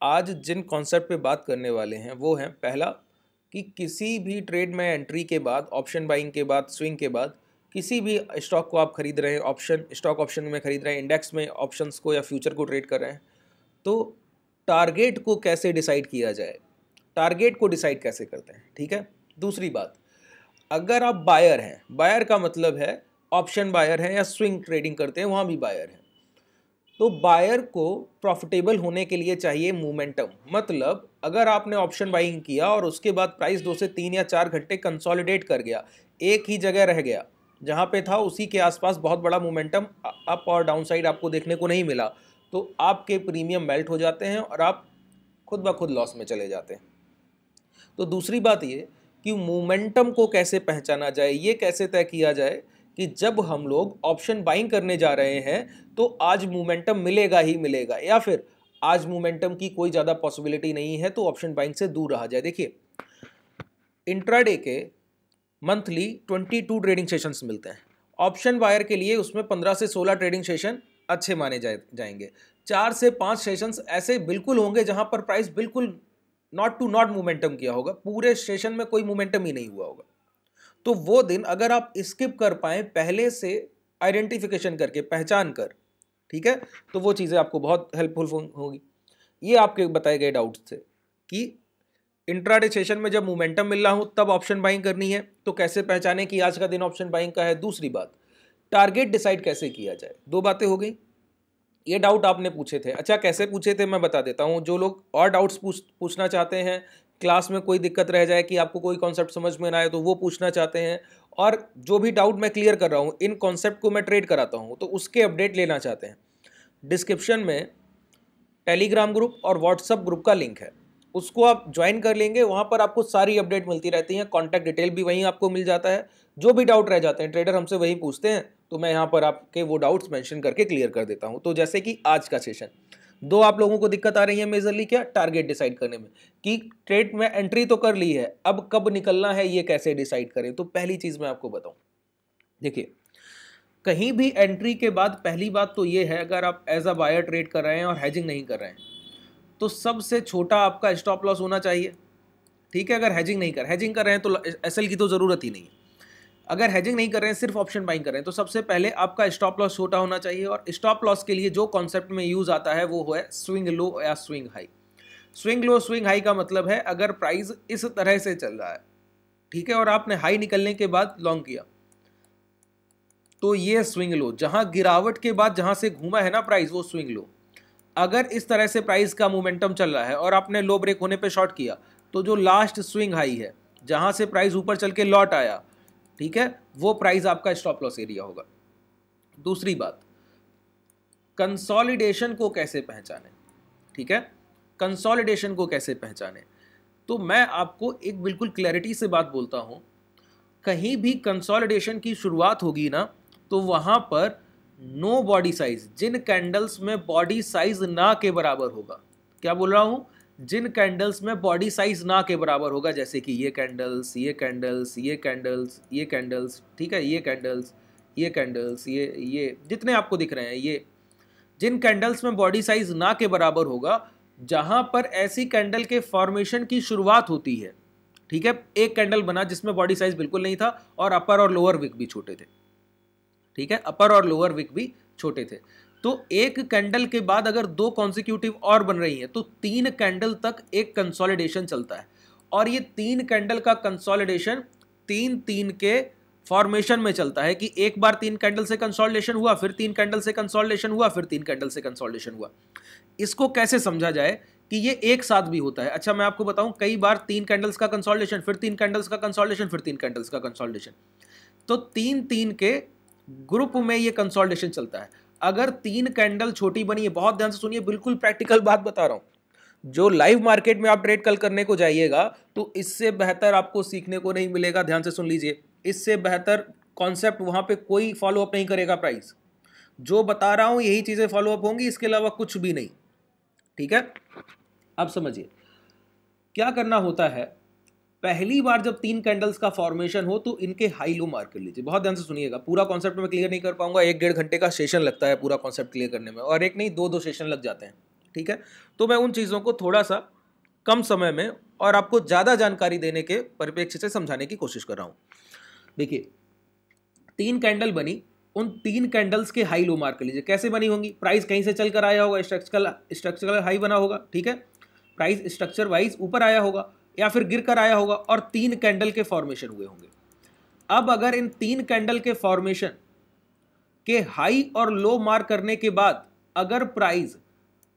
आज जिन कॉन्सेप्ट पे बात करने वाले हैं वो है, पहला कि किसी भी ट्रेड में एंट्री के बाद, ऑप्शन बाइंग के बाद, स्विंग के बाद, किसी भी स्टॉक को आप खरीद रहे हैं, स्टॉक ऑप्शन में खरीद रहे हैं, इंडेक्स में ऑप्शंस को या फ्यूचर को ट्रेड कर रहे हैं, तो टारगेट को कैसे डिसाइड किया जाए, टारगेट को डिसाइड कैसे करते हैं। ठीक है। दूसरी बात, अगर आप बायर हैं, बायर का मतलब है ऑप्शन बायर हैं या स्विंग ट्रेडिंग करते हैं, वहाँ भी बायर हैं, तो बायर को प्रॉफिटेबल होने के लिए चाहिए मोमेंटम। मतलब अगर आपने ऑप्शन बाइंग किया और उसके बाद प्राइस 2 से 3 या 4 घंटे कंसोलिडेट कर गया, एक ही जगह रह गया, जहाँ पे था उसी के आसपास बहुत बड़ा मोमेंटम अप और डाउन साइड आपको देखने को नहीं मिला, तो आपके प्रीमियम मेल्ट हो जाते हैं और आप खुद ब खुद लॉस में चले जाते हैं। तो दूसरी बात ये कि मोमेंटम को कैसे पहचाना जाए, ये कैसे तय किया जाए कि जब हम लोग ऑप्शन बाइंग करने जा रहे हैं तो आज मोमेंटम मिलेगा ही मिलेगा, या फिर आज मोमेंटम की कोई ज़्यादा पॉसिबिलिटी नहीं है तो ऑप्शन बाइंग से दूर रहा जाए। देखिए, इंट्राडे के मंथली 22 ट्रेडिंग सेशंस मिलते हैं। ऑप्शन बायर के लिए उसमें 15 से 16 ट्रेडिंग सेशन अच्छे माने जाएंगे। 4 से 5 सेशंस ऐसे बिल्कुल होंगे जहां पर प्राइस बिल्कुल नॉट टू नॉट मोमेंटम किया होगा, पूरे सेशन में कोई मोमेंटम ही नहीं हुआ होगा। तो वो दिन अगर आप स्किप कर पाएं पहले से आइडेंटिफिकेशन करके, पहचान कर, ठीक है, तो वो चीज़ें आपको बहुत हेल्पफुल होगी। ये आपके बताए गए डाउट्स थे कि इंट्राडे सेशन में जब मोमेंटम मिल रहा हो तब ऑप्शन बाइंग करनी है, तो कैसे पहचाने कि आज का दिन ऑप्शन बाइंग का है। दूसरी बात, टारगेट डिसाइड कैसे किया जाए। दो बातें हो गई। ये डाउट आपने पूछे थे। अच्छा, कैसे पूछे थे मैं बता देता हूँ। जो लोग और डाउट्स पूछना चाहते हैं, क्लास में कोई दिक्कत रह जाए कि आपको कोई कॉन्सेप्ट समझ में ना आए तो वो पूछना चाहते हैं, और जो भी डाउट मैं क्लियर कर रहा हूँ, इन कॉन्सेप्ट को मैं ट्रेड कराता हूँ तो उसके अपडेट लेना चाहते हैं, डिस्क्रिप्शन में टेलीग्राम ग्रुप और व्हाट्सअप ग्रुप का लिंक है, उसको आप ज्वाइन कर लेंगे। वहाँ पर आपको सारी अपडेट मिलती रहती हैं, कॉन्टैक्ट डिटेल भी वहीं आपको मिल जाता है। जो भी डाउट रह जाते हैं ट्रेडर हमसे वहीं पूछते हैं, तो मैं यहाँ पर आपके वो डाउट्स मेंशन करके क्लियर कर देता हूँ। तो जैसे कि आज का सेशन, दो आप लोगों को दिक्कत आ रही है मेजरली, क्या, टारगेट डिसाइड करने में, कि ट्रेड में एंट्री तो कर ली है, अब कब निकलना है ये कैसे डिसाइड करें। तो पहली चीज़ मैं आपको बताऊँ, देखिए, कहीं भी एंट्री के बाद पहली बात तो ये है, अगर आप एज अ बायर ट्रेड कर रहे हैं और हेजिंग नहीं कर रहे हैं तो सबसे छोटा आपका स्टॉप लॉस होना चाहिए। ठीक है, अगर हेजिंग कर रहे हैं तो एसएल की तो ज़रूरत ही नहीं है। अगर हेजिंग नहीं कर रहे हैं, सिर्फ ऑप्शन बाइंग कर रहे हैं, तो सबसे पहले आपका स्टॉप लॉस छोटा होना चाहिए। और स्टॉप लॉस के लिए जो कॉन्सेप्ट में यूज़ आता है वो है स्विंग लो या swing high. Swing low swing high का मतलब है, अगर प्राइस इस तरह से चल रहा है, ठीक है, और आपने हाई निकलने के बाद लॉन्ग किया, तो ये स्विंग लो। जहां गिरावट के बाद जहां से घूमा है ना प्राइस, वो स्विंग लो। अगर इस तरह से प्राइस का मोमेंटम चल रहा है और आपने लो ब्रेक होने पे शॉर्ट किया, तो जो लास्ट स्विंग हाई है, जहां से प्राइस ऊपर चल के लौट आया, ठीक है, वो प्राइस आपका स्टॉप लॉस एरिया होगा। दूसरी बात, कंसोलिडेशन को कैसे पहचाने। ठीक है, कंसोलिडेशन को कैसे पहचाने, तो मैं आपको एक बिल्कुल क्लैरिटी से बात बोलता हूं। कहीं भी कंसोलिडेशन की शुरुआत होगी ना, तो वहां पर नो बॉडी साइज, जिन कैंडल्स में बॉडी साइज ना के बराबर होगा, क्या बोल रहा हूं, जिन कैंडल्स में बॉडी साइज ना के बराबर होगा, जैसे कि ये कैंडल्स, ये कैंडल्स, ये कैंडल्स, ये कैंडल्स, ठीक है, ये कैंडल्स, ये कैंडल्स, ये जितने आपको दिख रहे हैं, ये जिन कैंडल्स में बॉडी साइज ना के बराबर होगा, जहां पर ऐसी कैंडल के फॉर्मेशन की शुरुआत होती है, ठीक है, एक कैंडल बना जिसमें बॉडी साइज बिल्कुल नहीं था और अपर और लोअर विक भी छोटे थे, ठीक है, अपर और लोअर विक भी छोटे थे, तो एक कैंडल के बाद अगर दो कॉन्सिक्यूटिव और बन रही हैं तो 3 कैंडल तक एक कंसोलिडेशन चलता है। और ये 3 कैंडल का कंसोलिडेशन 3-3 के फॉर्मेशन में चलता है, कि एक बार 3 कैंडल से कंसोलिडेशन हुआ, फिर 3 कैंडल से कंसोलिडेशन हुआ, फिर 3 कैंडल से कंसोलिडेशन हुआ। इसको कैसे समझा जाए कि ये एक साथ भी होता है। अच्छा, मैं आपको बताऊं, कई बार 3 कैंडल्स का कंसोलिडेशन, फिर 3 कैंडल्स का कंसोलिडेशन, फिर 3 कैंडल्स का कंसोलिडेशन, तो 3-3 के ग्रुप में ये कंसोलिडेशन चलता है। अगर 3 कैंडल छोटी बनी है, बहुत ध्यान से सुनिए, बिल्कुल प्रैक्टिकल बात बता रहा हूं, जो लाइव मार्केट में आप ट्रेड कल करने को जाइएगा तो इससे बेहतर आपको सीखने को नहीं मिलेगा। ध्यान से सुन लीजिए, इससे बेहतर कॉन्सेप्ट वहां पे कोई फॉलो अप नहीं करेगा। प्राइस जो बता रहा हूं यही चीजें फॉलो अप होंगी, इसके अलावा कुछ भी नहीं। ठीक है, अब समझिए क्या करना होता है। पहली बार जब 3 कैंडल्स का फॉर्मेशन हो तो इनके हाई लो मार्क कर लीजिए। बहुत ध्यान से सुनिएगा, पूरा कॉन्सेप्ट में क्लियर नहीं कर पाऊंगा, 1-1.5 घंटे का सेशन लगता है पूरा कॉन्सेप्ट क्लियर करने में, और एक नहीं 2-2 सेशन लग जाते हैं। ठीक है, तो मैं उन चीज़ों को थोड़ा सा कम समय में और आपको ज़्यादा जानकारी देने के परिप्रेक्ष्य से समझाने की कोशिश कर रहा हूँ। देखिए 3 कैंडल बनी, उन 3 कैंडल्स के हाई लो मार्क कर लीजिए। कैसे बनी होंगी? प्राइस कहीं से चल कर आया होगा, स्ट्रक्चरल हाई बना होगा, ठीक है, प्राइस स्ट्रक्चर वाइज ऊपर आया होगा या फिर गिर कर आया होगा और 3 कैंडल के फॉर्मेशन हुए होंगे। अब अगर इन 3 कैंडल के फॉर्मेशन के हाई और लो मार्क करने के बाद अगर प्राइस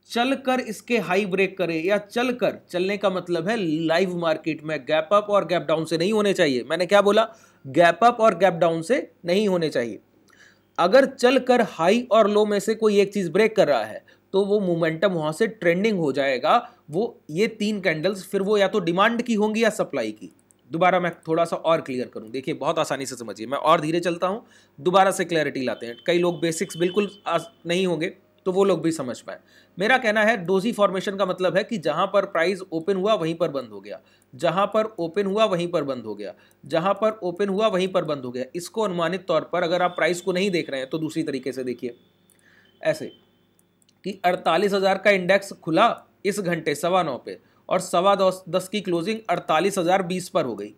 चलकर इसके हाई ब्रेक करे, या चलकर, चलने का मतलब है लाइव मार्केट में गैप अप और गैप डाउन से नहीं होने चाहिए। मैंने क्या बोला? गैप अप और गैप डाउन से नहीं होने चाहिए। अगर चलकर हाई और लो में से कोई एक चीज ब्रेक कर रहा है तो वो मोमेंटम वहां से ट्रेंडिंग हो जाएगा। वो ये 3 कैंडल्स फिर वो या तो डिमांड की होंगी या सप्लाई की। दोबारा मैं थोड़ा सा और क्लियर करूं, देखिए बहुत आसानी से समझिए, मैं और धीरे चलता हूं, दोबारा से क्लैरिटी लाते हैं। कई लोग बेसिक्स बिल्कुल नहीं होंगे तो वो लोग भी समझ पाए। मेरा कहना है डोजी फॉर्मेशन का मतलब है कि जहां पर प्राइस ओपन हुआ वहीं पर बंद हो गया, जहां पर ओपन हुआ वहीं पर बंद हो गया, जहां पर ओपन हुआ वहीं पर बंद हो गया। इसको अनुमानित तौर पर अगर आप प्राइस को नहीं देख रहे हैं तो दूसरी तरीके से देखिए, ऐसे कि 48,000 का इंडेक्स खुला इस घंटे 9:15 पे और 9:15 की क्लोजिंग 48,020 पर हो गई,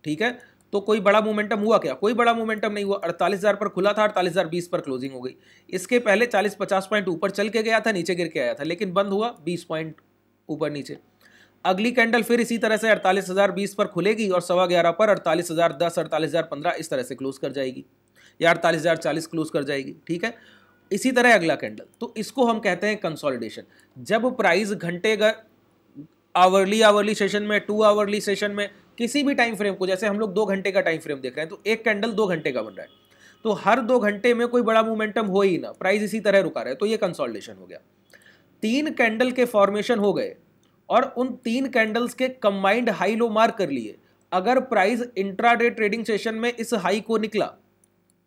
ठीक है, तो कोई बड़ा मोमेंटम हुआ क्या? कोई बड़ा मोमेंटम नहीं हुआ। 48,000 पर खुला था, 48,020 पर क्लोजिंग हो गई। इसके पहले 40-50 पॉइंट ऊपर चल के गया था, नीचे गिर के आया था, लेकिन बंद हुआ 20 पॉइंट ऊपर नीचे। अगली कैंडल फिर इसी तरह से 48,020 पर खुलेगी और 11:15 पर 48,010, 48,015 इस तरह से क्लोज कर जाएगी, या 48,040 क्लोज कर जाएगी, ठीक है। इसी तरह अगला कैंडल, तो इसको हम कहते हैं कंसोलिडेशन। जब प्राइस घंटे आवरली सेशन में, 2 आवरली सेशन में, किसी भी टाइम फ्रेम को, जैसे हम लोग 2 घंटे का टाइम फ्रेम देख रहे हैं तो एक कैंडल 2 घंटे का बन रहा है, तो हर 2 घंटे में कोई बड़ा मोमेंटम हो ही ना, प्राइस इसी तरह रुका रहे, तो ये कंसोलिडेशन हो गया। 3 कैंडल के फॉर्मेशन हो गए और उन 3 कैंडल्स के कंबाइंड हाई लो मार्क कर लिए। अगर प्राइस इंट्राडे ट्रेडिंग सेशन में इस हाई को निकला,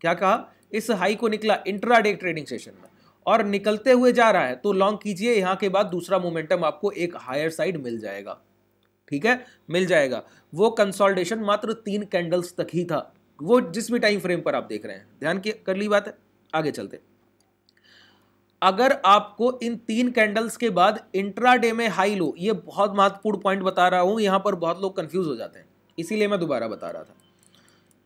क्या कहा? इस हाई को निकला इंट्राडे ट्रेडिंग सेशन में और निकलते हुए जा रहा है तो लॉन्ग कीजिए। यहां के बाद दूसरा मोमेंटम आपको एक हायर साइड मिल जाएगा, ठीक है, मिल जाएगा। वो कंसोलिडेशन मात्र 3 कैंडल्स तक ही था, वो जिस भी टाइम फ्रेम पर आप देख रहे हैं। ध्यान कर ली बात है, आगे चलते। अगर आपको इन 3 कैंडल्स के बाद इंट्राडे में हाई लो, ये बहुत महत्वपूर्ण पॉइंट बता रहा हूं, यहां पर बहुत लोग कंफ्यूज हो जाते हैं, इसीलिए मैं दोबारा बता रहा था।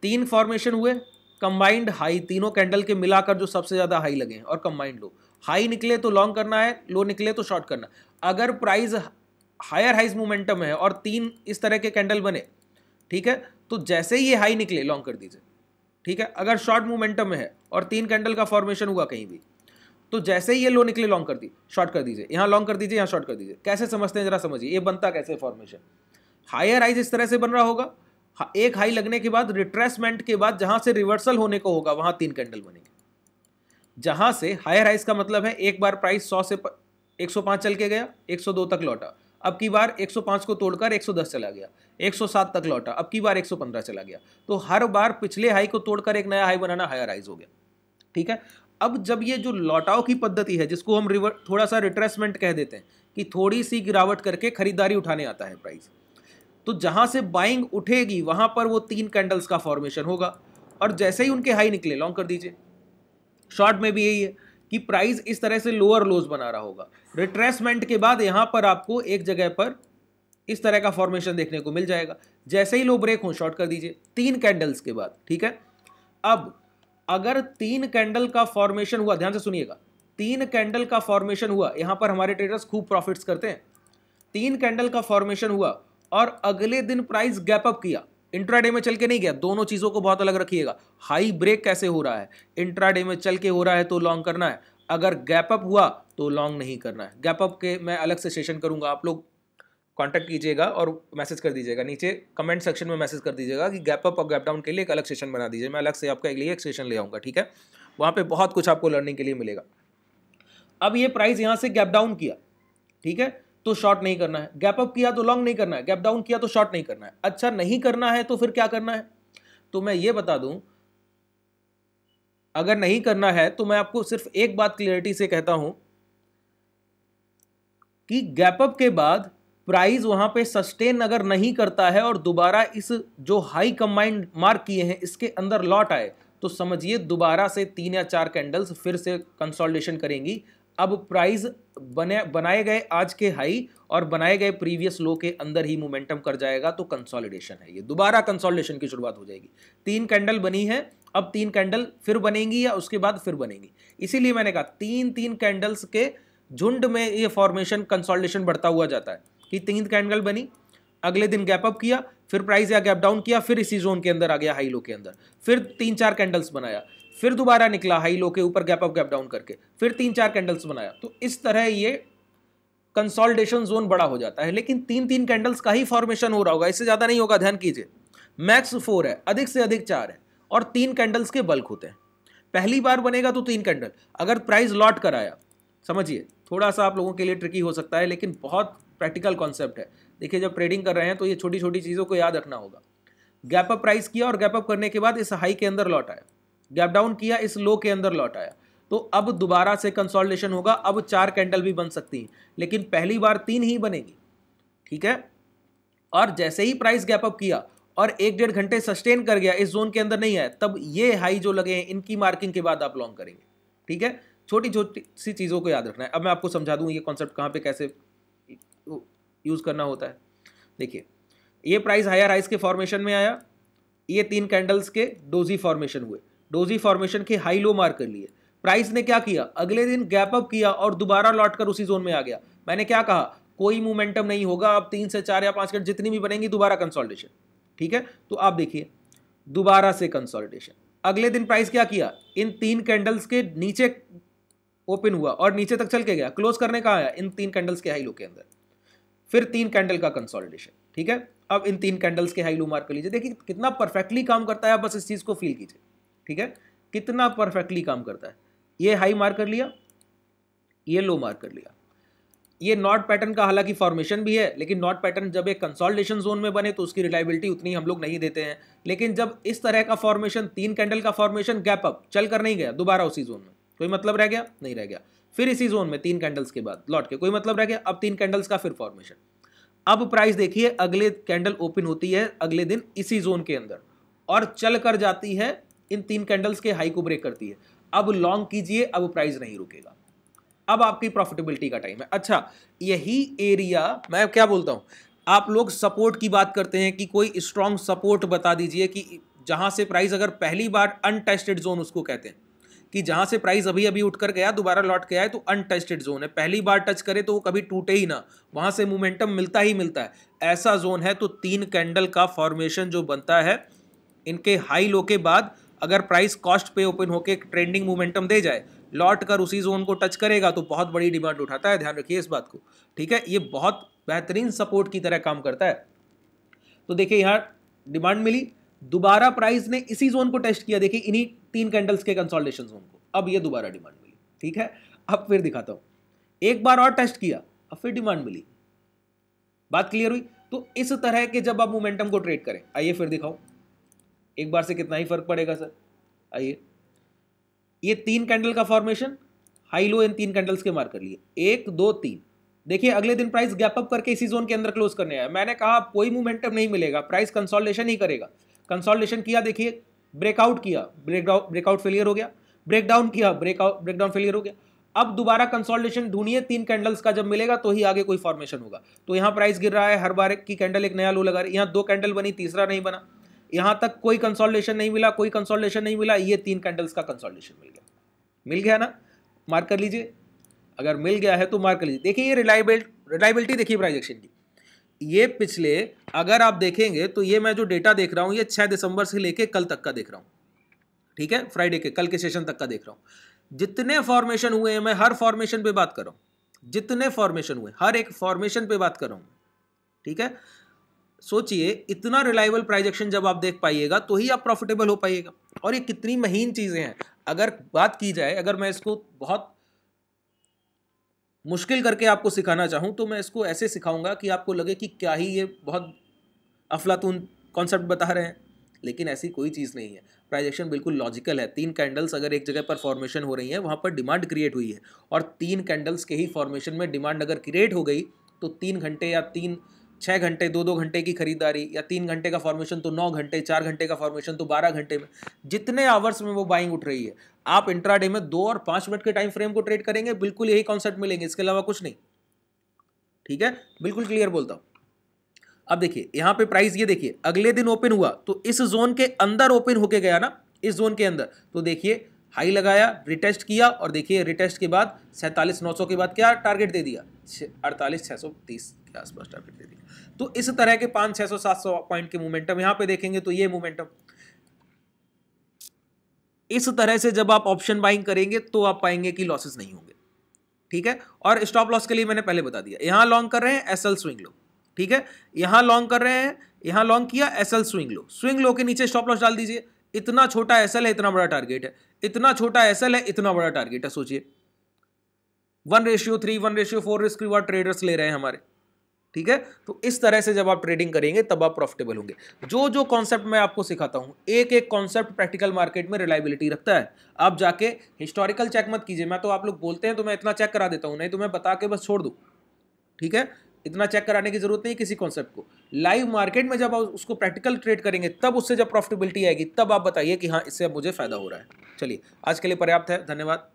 3 फॉर्मेशन हुए, कंबाइंड हाई, तीनों कैंडल के मिलाकर जो सबसे ज्यादा हाई लगे हैं, और कंबाइंड लो। हाई निकले तो लॉन्ग करना है, लो निकले तो शॉर्ट करना है। अगर प्राइस हायर हाइज मोमेंटम है और 3 इस तरह के कैंडल बने, ठीक है, तो जैसे ही ये हाई निकले लॉन्ग कर दीजिए, ठीक है। अगर शॉर्ट मोमेंटम में है और 3 कैंडल का फॉर्मेशन हुआ कहीं भी, तो जैसे ही ये लो निकले लॉन्ग कर दी, शॉर्ट कर दीजिए, यहां लॉन्ग कर दीजिए, यहां शॉर्ट कर दीजिए। कैसे समझते हैं जरा समझिए, ये बनता कैसे फॉर्मेशन? हायर हाइज इस तरह से बन रहा होगा, एक हाई लगने के बाद रिट्रेसमेंट के बाद जहां से रिवर्सल होने को होगा वहां 3 कैंडल बनेंगे। जहां से हायर हाइज का मतलब है एक बार प्राइस 100 से 105 चल के गया, 102 तक लौटा, अब की बार 105 को तोड़कर 110 चला गया, 107 तक लौटा, अब की बार 115 चला गया। तो हर बार पिछले हाई को तोड़कर एक नया हाई बनाना हायर हाइज हो गया, ठीक है। अब जब ये जो लौटाव की पद्धति है, जिसको हम थोड़ा सा रिट्रेसमेंट कह देते हैं, कि थोड़ी सी गिरावट करके खरीदारी उठाने आता है प्राइस, तो जहां से बाइंग उठेगी वहां पर वो 3 कैंडल्स का फॉर्मेशन होगा और जैसे ही उनके हाई निकले लॉन्ग कर दीजिए। शॉर्ट में भी यही है कि प्राइस इस तरह से लोअर लोज बना रहा होगा, रिट्रेसमेंट के बाद यहां पर आपको एक जगह पर इस तरह का फॉर्मेशन देखने को मिल जाएगा। जैसे ही लो ब्रेक हो शॉर्ट कर दीजिए 3 कैंडल्स के बाद, ठीक है। अब अगर 3 कैंडल का फॉर्मेशन हुआ, ध्यान से सुनिएगा, 3 कैंडल का फॉर्मेशन हुआ, यहां पर हमारे ट्रेडर्स खूब प्रॉफिट्स करते हैं। 3 कैंडल का फॉर्मेशन हुआ और अगले दिन प्राइस गैप अप किया, इंट्राडे में चल के नहीं गया। दोनों चीजों को बहुत अलग रखिएगा। हाई ब्रेक कैसे हो रहा है? इंट्राडे में चल के हो रहा है तो लॉन्ग करना है, अगर गैप अप हुआ तो लॉन्ग नहीं करना है। गैप अप के मैं अलग से सेशन करूंगा, आप लोग कांटेक्ट कीजिएगा और मैसेज कर दीजिएगा, नीचे कमेंट सेक्शन में मैसेज कर दीजिएगा कि गैप अप और गैप डाउन के लिए एक अलग सेशन बना दीजिए। मैं अलग से आपके लिए एक सेशन ले आऊँगा, ठीक है। वहाँ पे बहुत कुछ आपको लर्निंग के लिए मिलेगा। अब ये प्राइस यहाँ से गैप डाउन किया, ठीक है, तो शॉर्ट नहीं करना है। गैप अप किया तो लॉन्ग नहीं करना है, गैप डाउन किया तो शॉर्ट नहीं करना है। अच्छा, नहीं करना है तो फिर क्या करना है? तो मैं ये बता दूं, अगर नहीं करना है तो मैं आपको सिर्फ एक बात क्लियरिटी से कहता हूं कि गैप अप के बाद प्राइस वहां पे सस्टेन अगर नहीं करता है और दोबारा इस जो हाई कंबाइंड मार्क किए हैं इसके अंदर लौट आए, तो समझिए दोबारा से 3 या 4 कैंडल्स फिर से कंसोलिडेशन करेंगी अब प्राइस बनाए गए आज के हाई और बनाए गए प्रीवियस लो के अंदर ही मोमेंटम कर जाएगा, तो कंसोलिडेशन है, ये दोबारा कंसोलिडेशन की शुरुआत हो जाएगी। 3 कैंडल बनी है, अब 3 कैंडल फिर बनेंगी या उसके बाद फिर बनेंगी। इसीलिए मैंने कहा 3 कैंडल्स के झुंड में ये फॉर्मेशन कंसोलिडेशन बढ़ता हुआ जाता है कि 3 कैंडल बनी, अगले दिन गैप अप किया, फिर प्राइस या गैप डाउन किया, फिर इसी जोन के अंदर आ गया हाई लो के अंदर, फिर 3-4 कैंडल्स बनाया, फिर दोबारा निकला हाई लो के ऊपर गैप अप गैप डाउन करके, फिर 3-4 कैंडल्स बनाया। तो इस तरह ये कंसोलिडेशन जोन बड़ा हो जाता है। लेकिन 3 कैंडल्स का ही फॉर्मेशन हो रहा होगा, इससे ज्यादा नहीं होगा, ध्यान कीजिए। मैक्स 4 है, अधिक से अधिक 4 है, और 3 कैंडल्स के बल्क होते हैं। पहली बार बनेगा तो 3 कैंडल, अगर प्राइस लॉट कराया, समझिए थोड़ा सा आप लोगों के लिए ट्रिकी हो सकता है लेकिन बहुत प्रैक्टिकल कॉन्सेप्ट है। देखिए जब ट्रेडिंग कर रहे हैं तो ये छोटी छोटी चीज़ों को याद रखना होगा। गैप अप प्राइस किया और गैप अप करने के बाद इस हाई के अंदर लौट आया, गैप डाउन किया, इस लो के अंदर लौट आया, तो अब दोबारा से कंसोलिडेशन होगा। अब 4 कैंडल भी बन सकती हैं, लेकिन पहली बार 3 ही बनेगी, ठीक है। और जैसे ही प्राइस गैप अप किया और 1-1.5 घंटे सस्टेन कर गया, इस जोन के अंदर नहीं आया, तब ये हाई जो लगे हैं इनकी मार्किंग के बाद आप लॉन्ग करेंगे, ठीक है। छोटी छोटी सी चीज़ों को याद रखना है। अब मैं आपको समझा दूं ये कॉन्सेप्ट कहाँ पे कैसे यूज़ करना होता है। देखिए ये प्राइस हायर हाइस के फॉर्मेशन में आया, ये 3 कैंडल्स के डोजी फॉर्मेशन हुए, डोजी फॉर्मेशन के हाई लो मार्क कर लिए। प्राइस ने क्या किया, अगले दिन गैप अप किया और दोबारा लौट कर उसी जोन में आ गया। मैंने क्या कहा, कोई मोमेंटम नहीं होगा, अब 3 से 4 या 5 कैंडल जितनी भी बनेंगी दोबारा कंसोलिडेशन, ठीक है। तो आप देखिए दोबारा से कंसोलिडेशन। अगले दिन प्राइस क्या किया, इन 3 कैंडल्स के नीचे ओपन हुआ और नीचे तक चल के गया, क्लोज करने का आया इन 3 कैंडल्स के हाई लो के अंदर, फिर 3 कैंडल का कंसोलिडेशन, ठीक है। अब इन 3 कैंडल्स के हाई लो मार्क कर लीजिए। देखिए कितना परफेक्टली काम करता है, बस इस चीज को फील कीजिए, ठीक है, कितना परफेक्टली काम करता है। ये हाई मार्क कर लिया, ये लो मार्क कर लिया। ये नॉट पैटर्न का हालांकि फॉर्मेशन भी है, लेकिन नॉट पैटर्न जब एक कंसोलिडेशन जोन में बने तो उसकी रिलायबिलिटी उतनी हम लोग नहीं देते हैं। लेकिन जब इस तरह का फॉर्मेशन, 3 कैंडल का फॉर्मेशन, गैप अप चल कर नहीं गया, दोबारा उसी जोन में, कोई मतलब रह गया नहीं रह गया, फिर इसी जोन में 3 कैंडल्स के बाद लौट के, कोई मतलब रह गया, अब 3 कैंडल्स का फिर फॉर्मेशन। अब प्राइस देखिए अगले कैंडल ओपन होती है अगले दिन इसी जोन के अंदर और चल कर जाती है, इन 3 कैंडल्स के हाई को ब्रेक करती है। अब लॉन्ग कीजिए, अब प्राइस नहीं रुकेगा, अब आपकी प्रॉफिटेबिलिटी का टाइम है। अच्छा यही एरिया मैं क्या बोलता हूं, आप लोग सपोर्ट की बात करते हैं कि कोई स्ट्रॉन्ग सपोर्ट बता दीजिए कि जहां से प्राइस अगर पहली बार अनटेस्टेड जोन उसको कहते हैं, कि जहां से प्राइस अभी अभी उठकर गया दोबारा लौट के आए तो अनटेस्टेड जोन है, पहली बार टच करे तो वो कभी टूटे ही ना, वहां से मोमेंटम मिलता ही मिलता है, ऐसा जोन है। तो 3 कैंडल का फॉर्मेशन जो बनता है इनके हाई लो के बाद, अगर प्राइस कॉस्ट पे ओपन होके ट्रेंडिंग मोमेंटम दे जाए, लौट कर उसी जोन को टच करेगा तो बहुत बड़ी डिमांड उठाता है, ध्यान रखिए इस बात को, ठीक है। ये बहुत बेहतरीन सपोर्ट की तरह काम करता है। तो देखिए यहाँ डिमांड मिली, दोबारा प्राइस ने इसी जोन को टेस्ट किया, देखिए इन्हीं 3 कैंडल्स के कंसोलिडेशन जोन को, अब ये दोबारा डिमांड मिली, ठीक है। अब फिर दिखाता हूं, एक बार और टेस्ट किया, अब फिर डिमांड मिली, बात क्लियर हुई। तो इस तरह के जब आप मोमेंटम को ट्रेड करें, आइए फिर दिखाऊं एक बार से कितना ही फर्क पड़ेगा सर। आइए ये 3 कैंडल का फॉर्मेशन, हाई लो इन 3 कैंडल्स के मार्क कर लिए, 1 2 3। देखिए अगले दिन प्राइस गैप अप करके इसी जोन के अंदर क्लोज करने आया। मैंने कहा कोई मोमेंटम नहीं मिलेगा, प्राइस कंसोलिडेशन ही करेगा। कंसोलिडेशन किया, देखिए ब्रेकआउट किया, ब्रेकआउट फेलियर हो गया, ब्रेकडाउन किया, ब्रेकडाउन फेलियर हो गया। अब दोबारा कंसोलिडेशन ढूंढिए, 3 कैंडल्स का जब मिलेगा तो ही आगे कोई फॉर्मेशन होगा। तो यहाँ प्राइस गिर रहा है, हर बार की कैंडल एक नया लो लगा रही है, यहाँ 2 कैंडल बनी, तीसरा नहीं बना, यहां तक कोई कंसोलिडेशन नहीं मिला, कोई कंसोलिडेशन नहीं मिला, ये 3 कैंडल्स का कंसोलिडेशन मिल गया ना, मार्क कर लीजिए। अगर मिल गया है तो मार्क कर लीजिए। देखिए ये रिलायबिलिटी देखिए प्राइस एक्शन की, ये पिछले अगर आप देखेंगे तो ये मैं जो डेटा देख रहा हूं ये 6 दिसंबर से लेके कल तक का देख रहा हूं, ठीक है, फ्राइडे के कल के सेशन तक का देख रहा हूं। जितने फॉर्मेशन हुए हैं, मैं हर फॉर्मेशन पे बात कर रहा हूं, जितने फॉर्मेशन हुए हर एक फॉर्मेशन पे बात कर रहा हूं, ठीक है। सोचिए इतना रिलायबल प्राइस एक्शन जब आप देख पाइएगा तो ही आप प्रॉफिटेबल हो पाइएगा। और ये कितनी महीन चीजें हैं, अगर बात की जाए, अगर मैं इसको बहुत मुश्किल करके आपको सिखाना चाहूं तो मैं इसको ऐसे सिखाऊंगा कि आपको लगे कि क्या ही ये बहुत अफलातून कॉन्सेप्ट बता रहे हैं, लेकिन ऐसी कोई चीज़ नहीं है। प्राइस एक्शन बिल्कुल लॉजिकल है। 3 कैंडल्स अगर एक जगह पर फॉर्मेशन हो रही है, वहाँ पर डिमांड क्रिएट हुई है, और 3 कैंडल्स के ही फॉर्मेशन में डिमांड अगर क्रिएट हो गई तो 3 घंटे या 3 6 घंटे 2-2 घंटे की खरीदारी, या 3 घंटे का फॉर्मेशन तो 9 घंटे, 4 घंटे का फॉर्मेशन तो 12 घंटे में, जितने आवर्स में वो बाइंग उठ रही है, आप इंट्राडे में 2 और 5 मिनट के टाइम फ्रेम को ट्रेड करेंगे, बिल्कुल यही कॉन्सेप्ट मिलेंगे, इसके अलावा कुछ नहीं। ठीक है, बिल्कुल क्लियर बोलता हूं। अब देखिए यहां पे प्राइस, ये देखिए अगले दिन ओपन हुआ तो इस जोन के अंदर ओपन होके गया ना, इस जोन के अंदर, तो देखिए हाई लगाया, रिटेस्ट किया, और देखिए रिटेस्ट के बाद 47,900 के बाद क्या टारगेट दे दिया, 48,630 के आसपास टारगेट दे दिया। तो इस तरह के 500-600-700 पॉइंट के मोमेंटम यहां पे देखेंगे तो ये मोमेंटम, इस तरह से जब आप ऑप्शन बाइंग करेंगे तो आप पाएंगे कि लॉसेस नहीं होंगे। ठीक है, और स्टॉप लॉस के लिए मैंने पहले बता दिया, यहां लॉन्ग कर रहे हैं एसएल स्विंग लो। ठीक है, यहां लॉन्ग कर रहे हैं, यहां लॉन्ग किया SL swing low, swing low के नीचे स्टॉप लॉस डाल दीजिए। इतना छोटा एसएल है, इतना बड़ा टारगेट है, इतना छोटा एसएल है, इतना बड़ा टारगेट है। सोचिए 1:3, 1:4 रिस्क रिवार्ड ट्रेडर्स ले रहे हैं हमारे। ठीक है, तो इस तरह से जब आप ट्रेडिंग करेंगे तब आप प्रॉफिटेबल होंगे। जो जो कॉन्सेप्ट मैं आपको सिखाता हूं, एक एक कॉन्सेप्ट प्रैक्टिकल मार्केट में रिलायबिलिटी रखता है। आप जाके हिस्टोरिकल चेक मत कीजिए, मैं तो आप लोग बोलते हैं तो मैं इतना चेक करा देता हूं, नहीं तो मैं बता के बस छोड़ दूं। ठीक है, इतना चेक कराने की जरूरत नहीं किसी कॉन्सेप्ट को। लाइव मार्केट में जब आप उसको प्रैक्टिकल ट्रेड करेंगे तब उससे जब प्रॉफिटेबिलिटी आएगी तब आप बताइए कि हाँ इससे अब मुझे फायदा हो रहा है। चलिए आज के लिए पर्याप्त है, धन्यवाद।